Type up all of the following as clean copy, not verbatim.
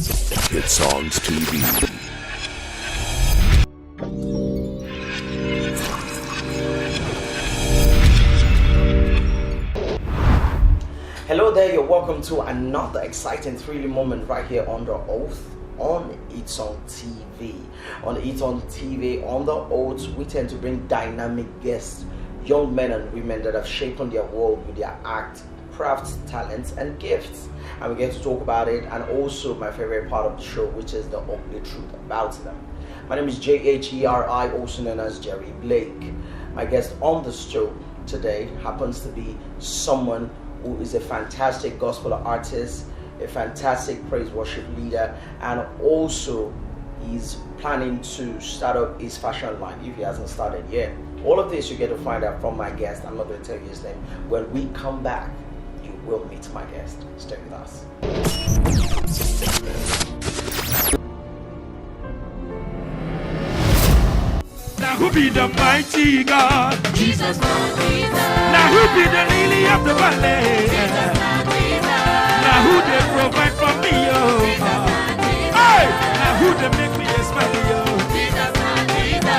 Hitsongz TV. Hello there, you're welcome to another exciting, thrilling moment right here on The Oath on Hitsongz TV. On Hitsongz TV, on The Oath, we tend to bring dynamic guests, young men and women that have shaped their world with their art, crafts, talents, and gifts. And we get to talk about it, and also my favorite part of the show, which is the ugly truth about them. My name is Jheri, also known as Jheri Blake. My guest on the show today happens to be someone who is a fantastic gospel artist, a fantastic praise worship leader, and also he's planning to start up his fashion line if he hasn't started yet. All of this you get to find out from my guest. I'm not going to tell you his name. When we come back, you will meet my guest. Stay with us. Now who be the mighty God? Jesus, not Jesus. Now who be the lily of the valley? Jesus, not Jesus. Now who they provide for me, oh? Jesus, not Jesus. Hey! Now who they make me a smile, oh? Jesus, not Jesus.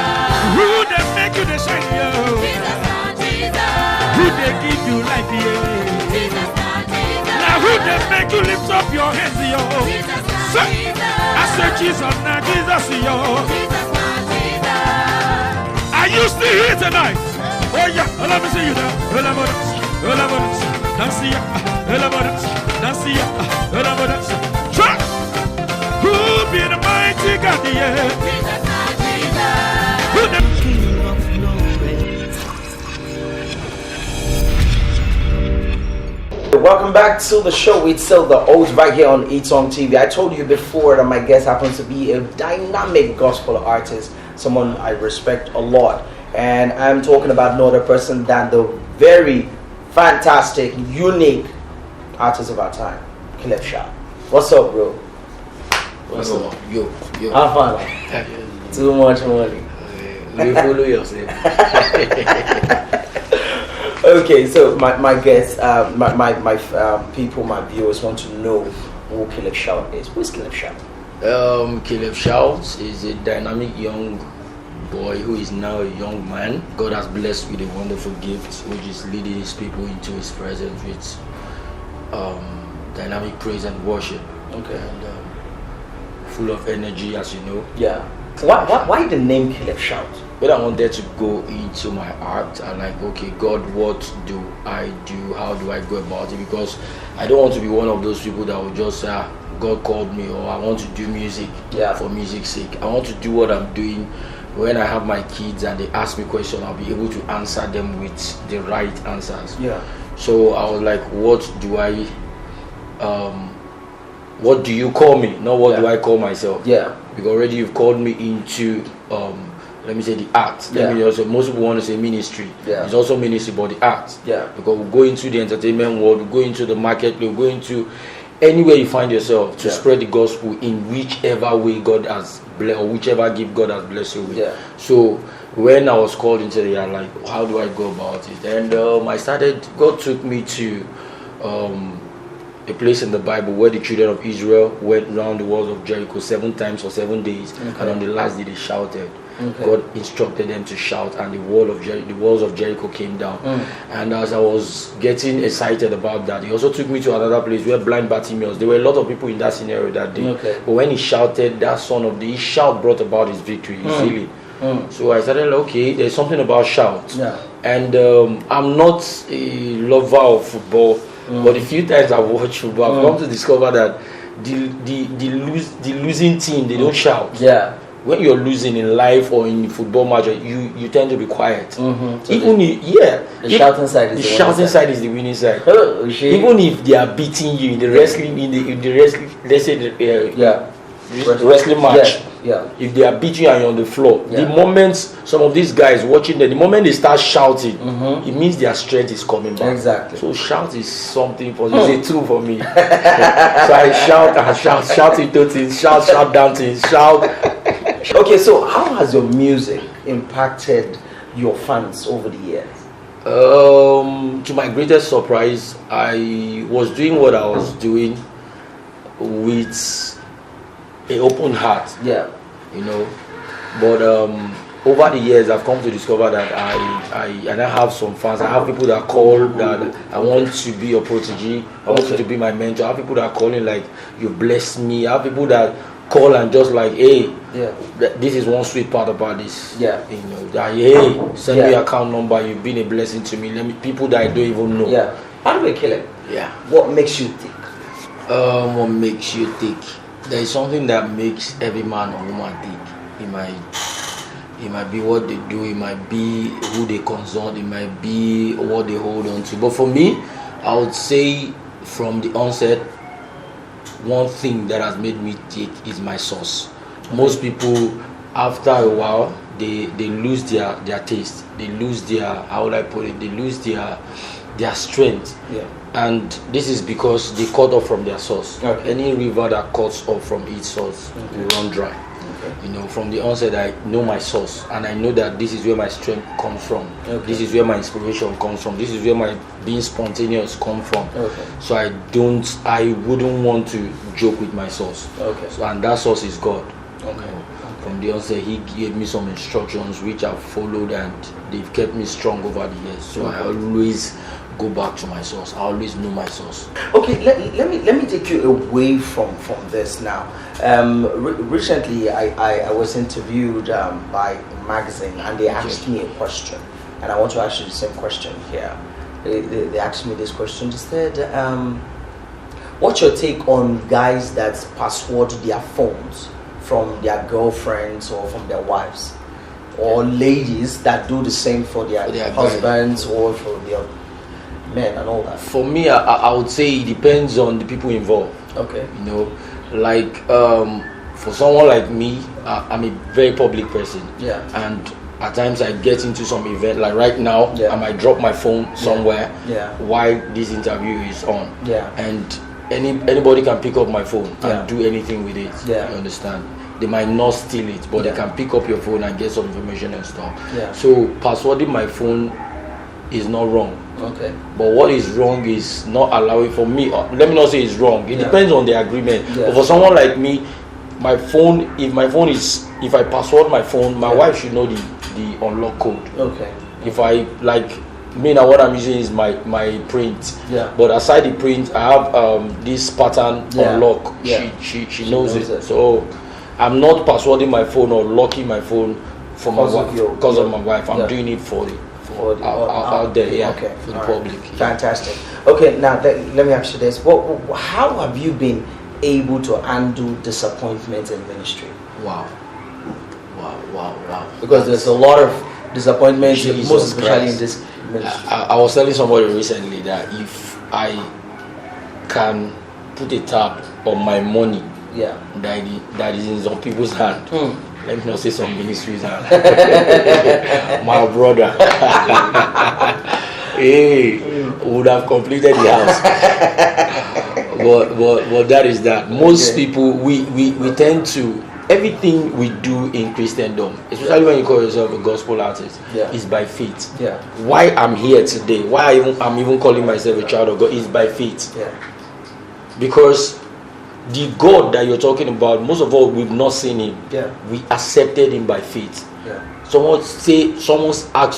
Who they make you the shine, oh? Jesus, not Jesus. Who they give you life, yeah? Jesus, not Jesus. Now who they make you lift up your hands, oh? Jesus, not Say, Jesus. I said Jesus, now Jesus, oh. Jesus, not Jesus. Are you still here tonight? Oh yeah, let me see you now. Dance ya, try. Who be the mighty God? Yeah. Jesus, not Jesus. Who the King of glory. Welcome back to the show. It's still The Oath right here on Hitsongz TV. I told you before that my guest happens to be a dynamic gospel artist, someone I respect a lot. And I'm talking about no other person than the very fantastic, unique artist of our time, Kleb Shout. What's up, bro? What's up? Yo. I'm fine. Too much money. You follow yourself. Okay, so my guests, my people, my viewers want to know who Kleb Shout is. Who is Kleb Shout? Kleb Shout is a dynamic young boy who is now a young man. God has blessed with a wonderful gift, which is leading his people into his presence with dynamic praise and worship. Okay. And full of energy, as you know. Yeah. Why the name Kleb Shout? When I wanted to go into my art, I'm like, okay, God, what do I do? How do I go about it? Because I don't want to be one of those people that will just say, God called me, or I want to do music for music's sake. I want to do what I'm doing. When I have my kids and they ask me questions, I'll be able to answer them with the right answers. Yeah. So I was like, what do you call me? Not what do I call myself? Yeah. Because already you've called me into let me say the art. Most people want to say ministry. Yeah. It's also ministry, but the art. Yeah. Because we go into the entertainment world, we go into the market, we go into anywhere you find yourself to spread the gospel in whichever way God has blessed, or whichever gift God has blessed you with. Yeah. So when I was called into the art, like, how do I go about it? And God took me to a place in the Bible where the children of Israel went round the walls of Jericho 7 times for 7 days, and on the last day they shouted. Okay. God instructed them to shout, and the walls of Jericho came down. And as I was getting excited about that, he also took me to another place where blind Bartimaeus. There were a lot of people in that scenario that day. Okay. But when he shouted, that son of his shout brought about his victory, his healing. So I started, okay, there's something about shout. Yeah. And I'm not a lover of football, but a few times I've watched football, I've come to discover that the losing team, they don't shout. Yeah. When you're losing in life or in football match, you tend to be quiet. So even the shouting side is the winning side. Oh, even if they are beating you in the wrestling, let's say wrestling match. Yeah. If they are beating you and you're on the floor, the moment some of these guys watching them, the moment they start shouting, it means their strength is coming back. Exactly. So shout is something for it's a tool for me. So I shout into things, shout down things, shout. Okay, so how has your music impacted your fans over the years? To my greatest surprise, I was doing what I was doing with an open heart. Yeah. You know, but over the years I've come to discover that I have some fans. I have people that call that I want to be your protege, I want you to be my mentor. I have people that are calling like you bless me. I have people that call and just like, hey, this is one sweet part about this. Yeah. You know, that hey, send me your account number, you've been a blessing to me. Let me people that I don't even know. Yeah. By the way, Kleb, what makes you tick? What makes you tick? There is something that makes every man or woman tick. It might be what they do, it might be who they consult, it might be what they hold on to. But for me, I would say from the onset, one thing that has made me tick is my source. Most people, after a while, they lose their taste. They lose their, how would I put it? They lose their strength. Yeah. And this is because they cut off from their source. Okay. Any river that cuts off from its source will run dry. Okay. You know, from the onset, I know my source, and I know that this is where my strength comes from. Okay. This is where my inspiration comes from. This is where my being spontaneous comes from. Okay. So I wouldn't want to joke with my source. Okay. So, and that source is God. Okay. From the onset, He gave me some instructions which I've followed, and they've kept me strong over the years. So I always go back to my source. I always know my source. Okay, let me take you away from this now. Recently, I was interviewed by a magazine, and they asked me a question, and I want to ask you the same question here. They asked me this question. They said, "What's your take on guys that password their phones from their girlfriends or from their wives, or ladies that do the same for their husbands or for their men and all that?" For me, I would say it depends on the people involved. Okay. You know, like for someone like me, I'm a very public person. Yeah. And at times I get into some event, like right now, I might drop my phone somewhere while this interview is on. Yeah. And anybody can pick up my phone and do anything with it. Yeah. You understand? They might not steal it, but they can pick up your phone and get some information and stuff. Yeah. So passwording my phone is not wrong. Okay. But what is wrong is not allowing for me. Let me not say it's wrong. It depends on the agreement. Yeah. But for someone like me, my phone, if I password my phone, my wife should know the unlock code. Okay. If I like me now, what I'm using is my print. Yeah. But aside the print, I have this pattern unlock. Yeah. She knows it. So I'm not passwording my phone or locking my phone for my wife because of my wife. I'm doing it for out there, okay, for the public. Fantastic. Okay, now let me ask you this: how have you been able to handle disappointment in ministry? Wow. Because there's a lot of disappointments, most especially in this ministry. I was telling somebody recently that if I can put a tap on my money, that is in some people's hand. Let me not say some ministries hand. My brother, would have completed the house. but that is that. Most people, we tend to, everything we do in Christendom, especially when you call yourself a gospel artist, is by faith. Yeah. Why I'm here today, why I'm even calling myself a child of God, is by faith. Yeah. Because the God that you're talking about, most of all, we've not seen Him. Yeah. We accepted Him by faith. Yeah. Someone asked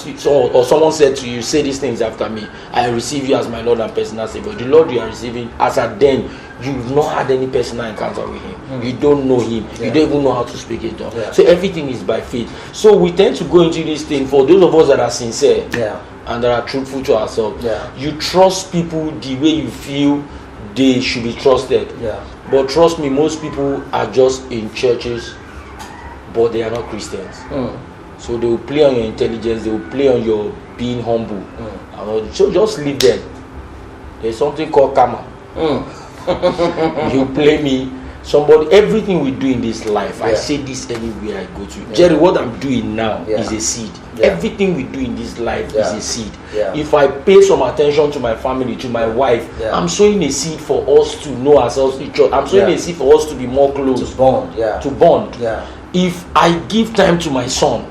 you, or someone said to you, "Say these things after me. I receive you as my Lord and personal Savior." The Lord you are receiving, as at then, you've not had any personal encounter with Him. You don't know Him. You don't even know how to speak it. So everything is by faith. So we tend to go into this thing, for those of us that are sincere and that are truthful to ourselves. Yeah. You trust people the way you feel they should be trusted. Yeah. But trust me, most people are just in churches, but they are not Christians. So they will play on your intelligence, they will play on your being humble. So just leave them. There's something called karma. You play me, somebody, everything we do in this life, I say this anywhere I go to. Jheri, what I'm doing now is a seed. Everything we do in this life is a seed. If I pay some attention to my family, to my wife, I'm sowing a seed for us to know ourselves each other. I'm sowing a seed for us to be more close. To bond. If I give time to my son,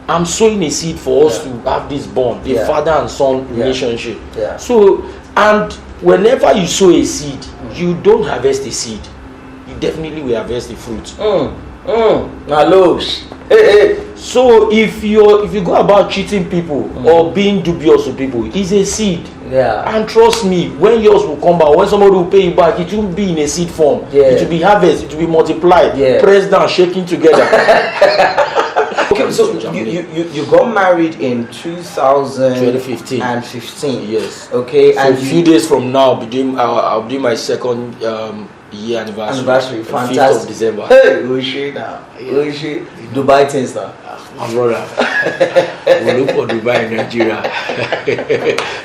I'm sowing a seed for us to have this bond, a father and son relationship. So, and whenever you sow a seed, you don't harvest a seed. you definitely will harvest the fruit. Hello. Hey. So if you go about cheating people or being dubious to people, it's a seed. Yeah. And trust me, when yours will come back, when somebody will pay you back, it won't be in a seed form. Yeah. It will be harvest, it will be multiplied, Yeah. pressed down, shaking together. Okay, so you got married in 2015. Yes. Okay, So and a few days from now, I'll do my second year anniversary. Fantastic. 5th of December. Hey, Ushi now. Ushi. Dubai things now. My brother, we look for Dubai in Nigeria.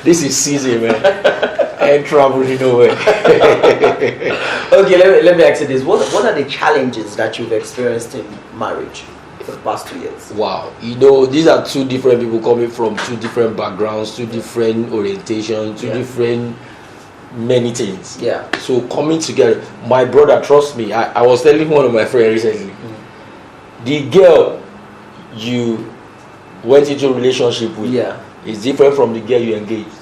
This is season, man. I ain't traveling nowhere. Okay, let me ask you this. What are the challenges that you've experienced in marriage for the past 2 years? Wow, you know, these are two different people coming from two different backgrounds, two different orientations, two different many things. Yeah. So coming together, my brother, trust me, I was telling one of my friends recently, the girl you went into a relationship with is different from the girl you engaged.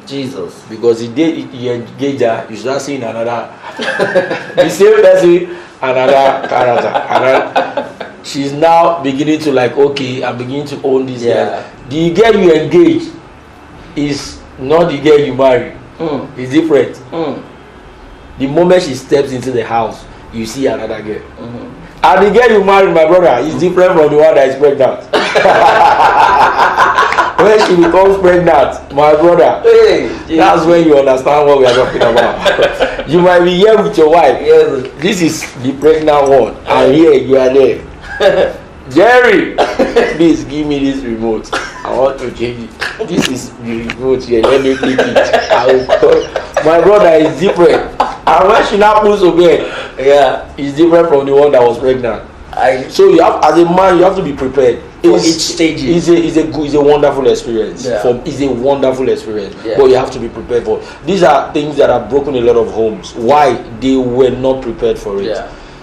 Jesus. Because the day you engage her, you start seeing another the same person, another character. She's now beginning to like, okay, I'm beginning to own this girl. The girl you engage is not the girl you marry. It's different. The moment she steps into the house, you see another girl. And the girl you married, my brother, is different from the one that is pregnant. When she becomes pregnant, my brother, that's when you understand what we are talking about. You might be here with your wife. This is the pregnant one, and here you are there. Jheri, please give me this remote. I want to change it. This is the remote here. Let me take it. I will call. My brother is different. And when she now puts to bed, it's different from the one that was pregnant. So you have, as a man, you have to be prepared. For each stage. It's a wonderful experience. It's a wonderful experience. But you have to be prepared for. These are things that have broken a lot of homes. Why? They were not prepared for it.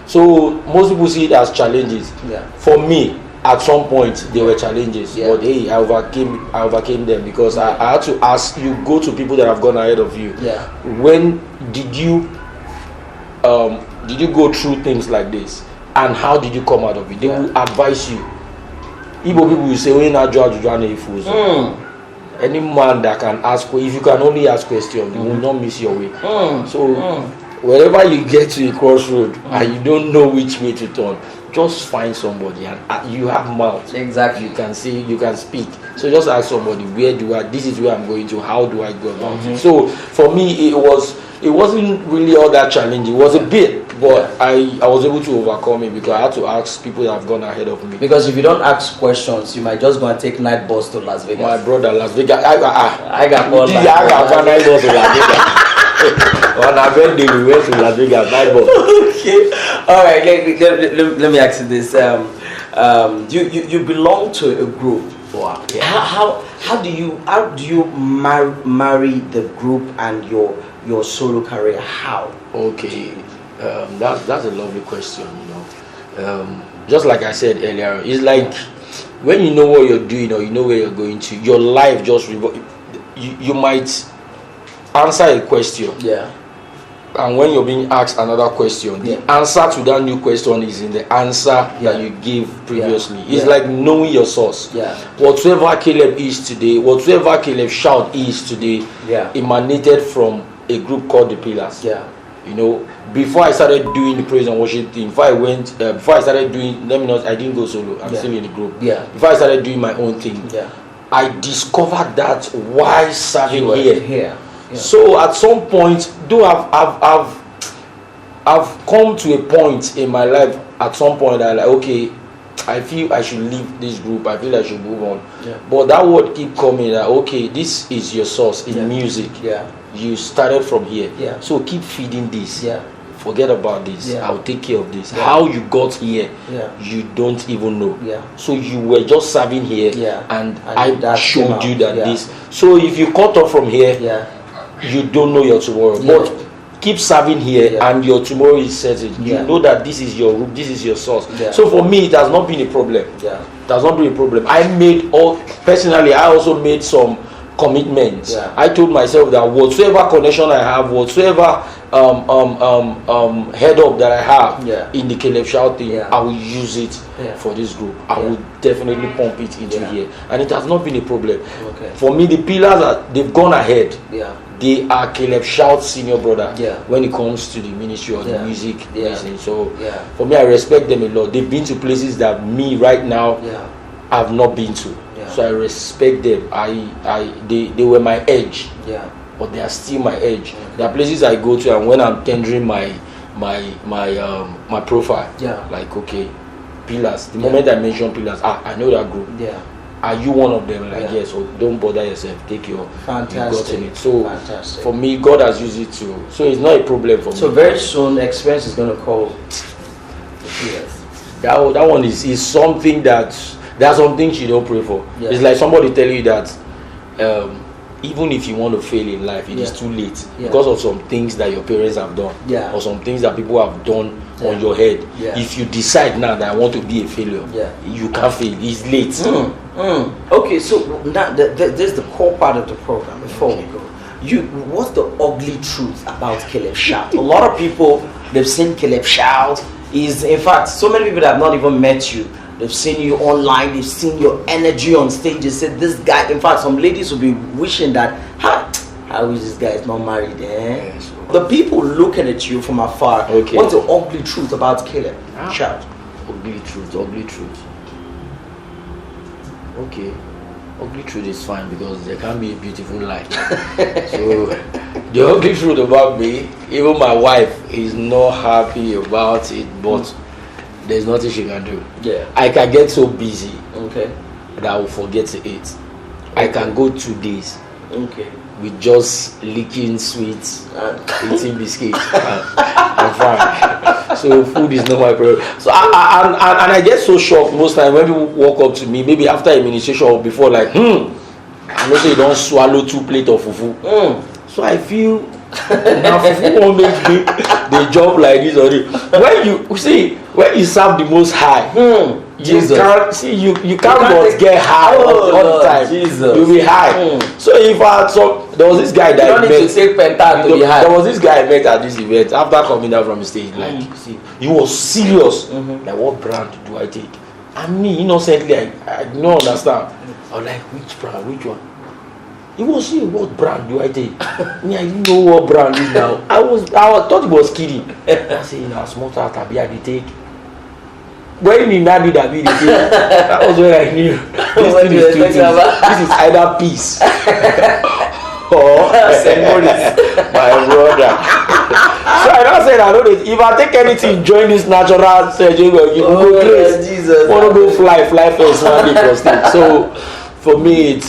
So most people see it as challenges. For me, at some point there were challenges, but hey, I overcame them because I had to ask you, go to people that have gone ahead of you. When did you go through things like this, and how did you come out of it? They will advise you. Igbo people will say, any man that can ask, if you can only ask questions, you will not miss your way. So wherever you get to a crossroad and you don't know which way to turn, just find somebody, and you have mouth. Exactly. You can say, you can speak. So just ask somebody, this is where I'm going to, how do I go about it? So for me, it wasn't really all that challenging. It was a bit, but I was able to overcome it because I had to ask people that have gone ahead of me. Because if you don't ask questions, you might just go and take night bus to Las Vegas. My brother, Las Vegas. I got night bus to Las Vegas. On our birthday, we went to Las Vegas, night bus. Okay. All right. Let me ask you this. You belong to a group. Wow. How do you marry the group and your solo career? How? Okay. That's a lovely question. Just like I said earlier, it's like when you know what you're doing or you know where you're going to, your life just you might answer a question, and when you're being asked another question, the answer to that new question is in the answer that you gave previously. It's like knowing your source. Whatsoever K-leb is today, whatsoever Kleb Shout is today, emanated from a group called the Pillars. Before I started doing the praise and worship thing, before I started doing, I didn't go solo, I'm still in the group. Before I started doing my own thing, I discovered that while serving here. So at some point, though I've come to a point in my life at some point that I feel I should leave this group, I feel I should move on. But that word keep coming that this is your source in music. You started from here. So keep feeding this. Forget about this. I'll take care of this. How you got here, you don't even know. So you were just serving here, and I showed you that this. So if you cut off from here, you don't know your tomorrow. But keep serving here, and your tomorrow is certain. You know that this is your root, this is your source. So for me, it has not been a problem. It has not been a problem. Personally, I also made some commitments. I told myself that whatsoever connection I have, whatsoever head up that I have Yeah. in the Kleb Shout thing, Yeah. I will use it Yeah. for this group. I Yeah. will definitely pump it into Yeah. here, and it has not been a problem. Okay. For me, the pillars they've gone ahead. Yeah. They are Kleb Shout senior brother Yeah. when it comes to the ministry or Yeah. the music Yeah. business. So Yeah. for me, I respect them a lot. They've been to places that me right now Yeah. have not been to. Yeah. So I respect them. They were my edge, Yeah. but they are still my edge. There are places I go to, and when I'm tendering my profile, Yeah. like okay, pillars. The moment I mention pillars, I know that group. Yeah. Are you one of them? Like Yeah. yes. So don't bother yourself. Take your Fantastic. you gotten it. So Fantastic. for me, God has used it too. So it's not a problem for So me. very soon, Experience is gonna call. Yes. That one is something that there are some things you don't pray for. Yeah. It's like somebody telling you that even if you want to fail in life, it is Yeah. too late Yeah. because of some things that your parents have done, Yeah. or some things that people have done Yeah. on your head. Yeah. If you decide now that I want to be a failure, Yeah. you can't fail. It's late. Okay, so now this is the core part of the program. Before we go, what's the ugly truth about Kleb Shout? A lot of people, they've seen Kleb Shout. In fact, so many people that have not even met you. They've seen you online. They've seen your energy on stage. They said this guy. In fact, some ladies will be wishing that how is this guy is not married? Yes. The people looking at you from afar. Okay. What's the ugly truth about Kleb Shout? Ugly truth. Ugly truth. Okay. Ugly truth is fine because there can be a beautiful light. So the ugly truth about me, even my wife is not happy about it, but there's nothing she can do. Yeah. I can get so busy Okay. that I will forget to eat. I can go 2 days Okay. with just licking sweets And eating biscuits. I'm fine. So food is not my problem. So I get so shocked most times when people walk up to me, maybe after administration or before, like, I know say you don't swallow 2 plates of fufu. So I feel now fufu won't make me they jump like this or this. When you serve the most high, Jesus. you can't but get high all the Lord, time. Jesus. You'll be high. So if there was this guy that you don't I need met, to take penta to be there high. was this guy I met at this event after coming down from the stage. Like, see, he was serious. Like, what brand do I take? And me, innocently, I did not understand. I was like, which brand? Which one? He was saying, what brand do I take? Me, I didn't know what brand is now. I thought he was kidding. I said, small start, I take. When he now did that video, that was when I knew this thing is 2 things. This is either peace or my brother. So I now said, I know that if I take anything, join this natural surgery, you will go crazy. Jesus. Want to go fly first, one day for stage. So for me, it's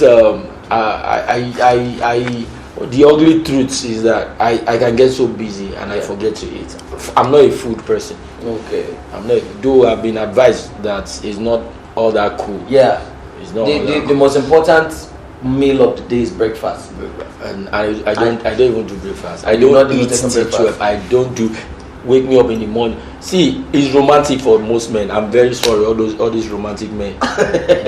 the ugly truth is that I can get so busy and I forget to eat. I'm not a food person. Okay. I'm not. Though I've been advised that it's not all that cool. Yeah. It's not. all that The most important meal of the day is breakfast. And I don't even do breakfast. I You don't not even eat taking till breakfast? 12. I don't do. Wake me up in the morning. See, it's romantic for most men. I'm very sorry, all these romantic men.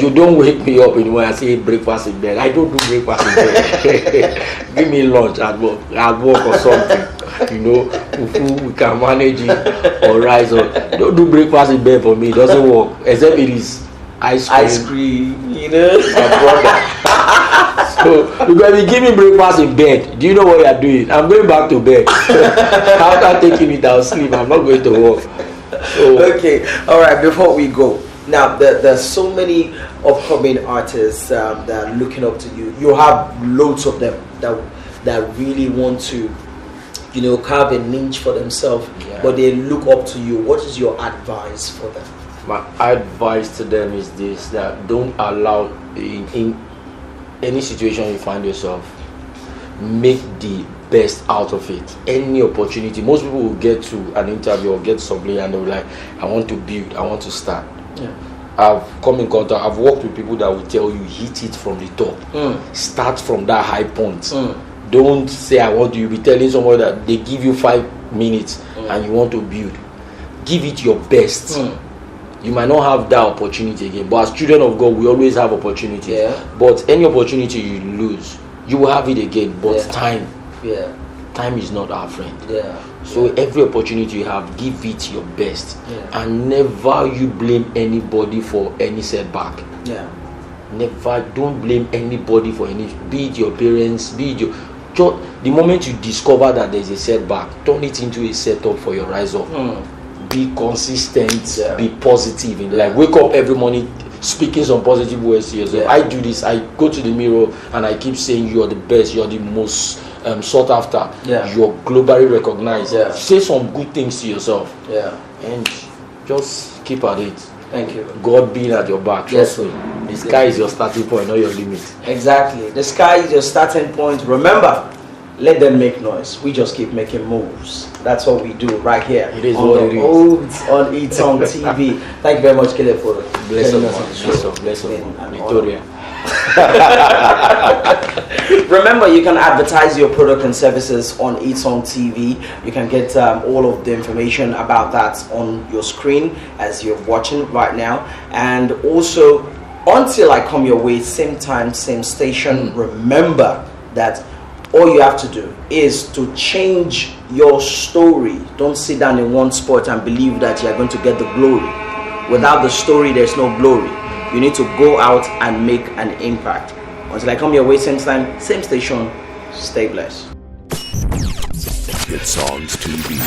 You don't wake me up in the morning and say breakfast in bed. I don't do breakfast in bed. Give me lunch at work or something. You know, we can manage it or rice or don't do breakfast in bed for me. It doesn't work. Except it is ice cream. You know. My brother. So you can be giving breakfast in bed. Do you know what you are doing? I'm going back to bed. After taking it, I'll sleep. I'm not going to work. So, Okay. All right. Before we go, now there's so many upcoming artists that are looking up to you. You have loads of them that really want to, carve a niche for themselves, Yeah. but they look up to you. What is your advice for them? my advice to them is this: that don't allow in any situation you find yourself, make the best out of it. Any opportunity, most people will get to an interview or get something and they'll be like, I want to build, I want to start. Yeah. I've come in contact, I've worked with people that will tell you hit it from the top. Start from that high point. Don't say I want to. You'll be telling someone that they give you 5 minutes and you want to build. Give it your best. You might not have that opportunity again, but as children of God, we always have opportunities. Yeah. But any opportunity you lose, you will have it again. But Yeah. time time is not our friend. Yeah. So every opportunity you have, give it your best. Yeah. And never you blame anybody for any setback. Yeah. Never, don't blame anybody for any, be it your parents, be it your, just the moment you discover that there's a setback, turn it into a setup for your rise up. Be consistent, be positive in life. Wake up every morning speaking some positive words to yourself. I do this, I go to the mirror and I keep saying you are the best, you are the most sought after, you're globally recognized. Say some good things to yourself, and just keep at it. Thank you. God being at your back, trust me. The sky is your starting point, not your limit. Exactly. The sky is your starting point. Remember, let them make noise. We just keep making moves. That's what we do right here. It is on what the it is. Oaths on Hitsongz TV. Thank you very much, K-leb, for Bless joining up, us on the show. bless up, It's been an Victoria. Remember, you can advertise your product and services on Hitsongz TV. You can get all of the information about that on your screen as you're watching right now. And also, until I come your way, same time, same station, remember that all you have to do is to change your story. Don't sit down in one spot and believe that you're going to get the glory. Without the story, there's no glory. You need to go out and make an impact. Until I come your way, same time, same station, stay blessed. Hitsongz TV.